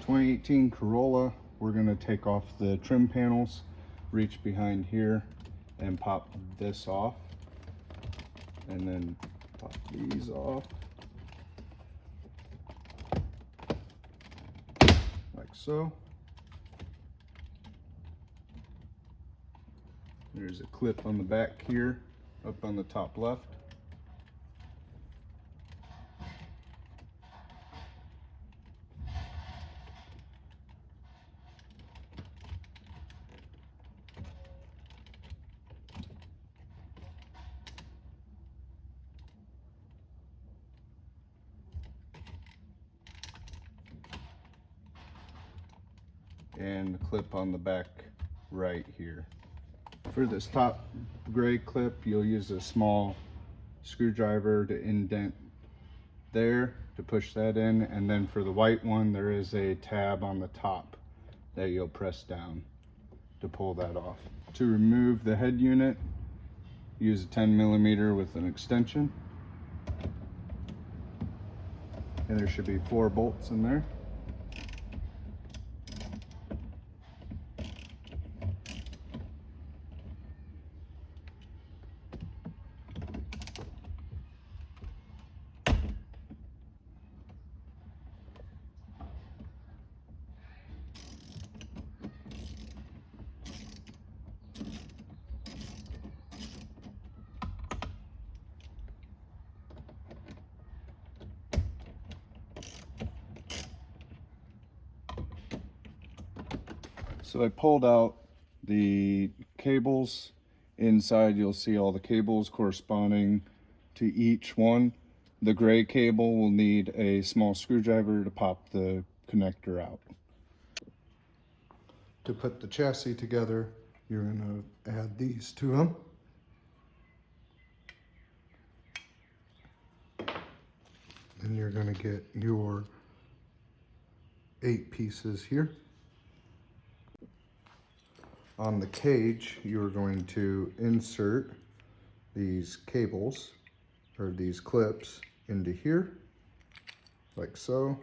2018 Corolla. We're gonna take off the trim panels, reach behind here and pop this off, and then pop these off like so. There's a clip on the back here, up on the top left. And the clip on the back right here. For this top gray clip, you'll use a small screwdriver to indent there to push that in, and then for the white one there is a tab on the top that you'll press down to pull that off. To remove the head unit, use a 10mm with an extension, and there should be 4 bolts in there. So I pulled out the cables. Inside you'll see all the cables corresponding to each one. The gray cable will need a small screwdriver to pop the connector out. To put the chassis together, you're going to add these to them. Then you're going to get your 8 pieces here. On the cage, you're going to insert these cables, or these clips, into here, like so.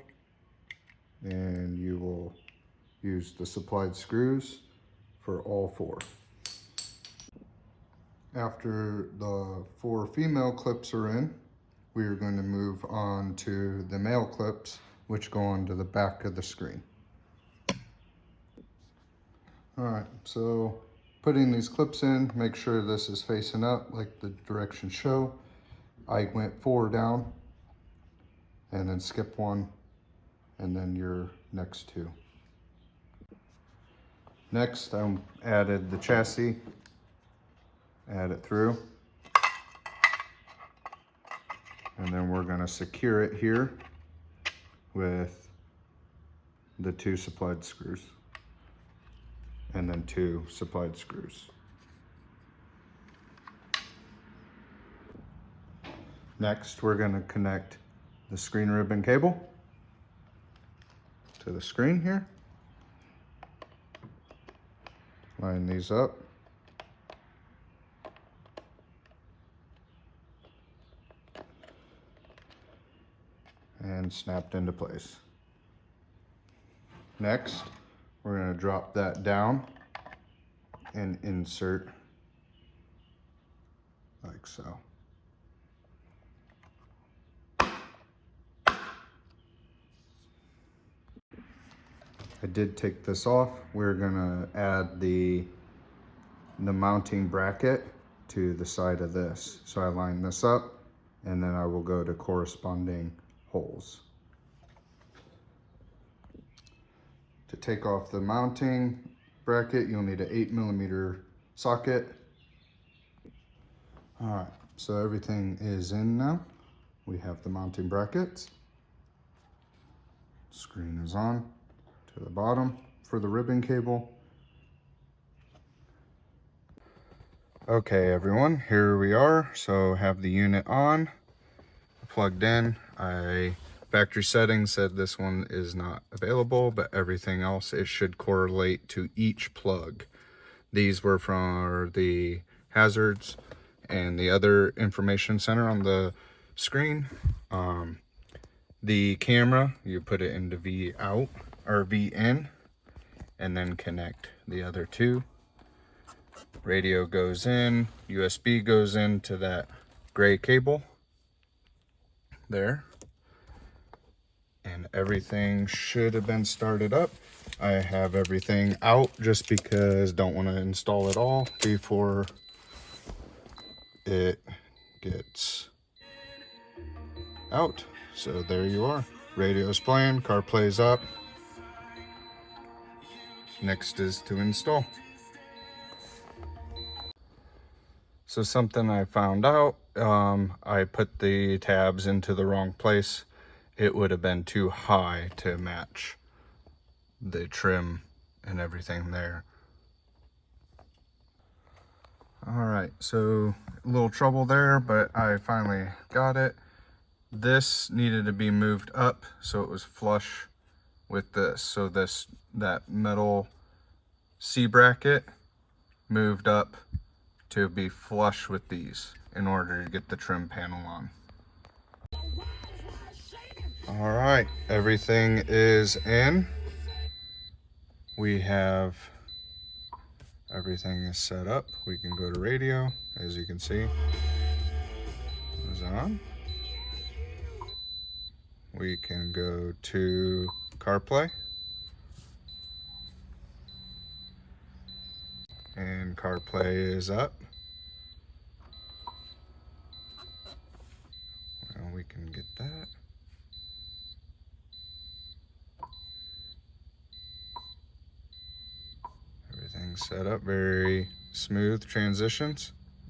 And you will use the supplied screws for all 4. After the 4 female clips are in, we are going to move on to the male clips, which go onto the back of the screen. Alright, so putting these clips in, make sure this is facing up like the directions show. I went 4 down, and then skip 1, and then your next 2. Next, I added the chassis, add it through, and then we're going to secure it here with the 2 supplied screws, and then 2 supplied screws. Next, we're going to connect the screen ribbon cable to the screen here. Line these up. And snapped into place. Next, we're going to drop that down and insert like so. I did take this off. We're going to add the mounting bracket to the side of this. So I line this up, and then I will go to corresponding holes. To take off the mounting bracket, you'll need an 8mm socket. All right, so everything is in now. We have the mounting brackets. Screen is on to the bottom for the ribbon cable. Okay everyone, here we are. So have the unit on, plugged in. Factory settings said this one is not available, but everything else, it should correlate to each plug. These were from the hazards and the other information center on the screen. The camera, you put it into V out, RV in, and then connect the other two. Radio goes in, USB goes into that gray cable there, and everything should have been started up. I have everything out just because don't want to install it all before it gets out. So there you are. Radio's playing, CarPlay's up. Next is to install. So something I found out, I put the tabs into the wrong place. It would have been too high to match the trim and everything there. All right, so a little trouble there, but I finally got it. This needed to be moved up so it was flush with this. So that metal C bracket moved up to be flush with these in order to get the trim panel on. All right, everything is in. We have everything is set up. We can go to radio, as you can see. It's on. We can go to CarPlay. And CarPlay is up. Well, we can get that. Everything's set up, very smooth transitions.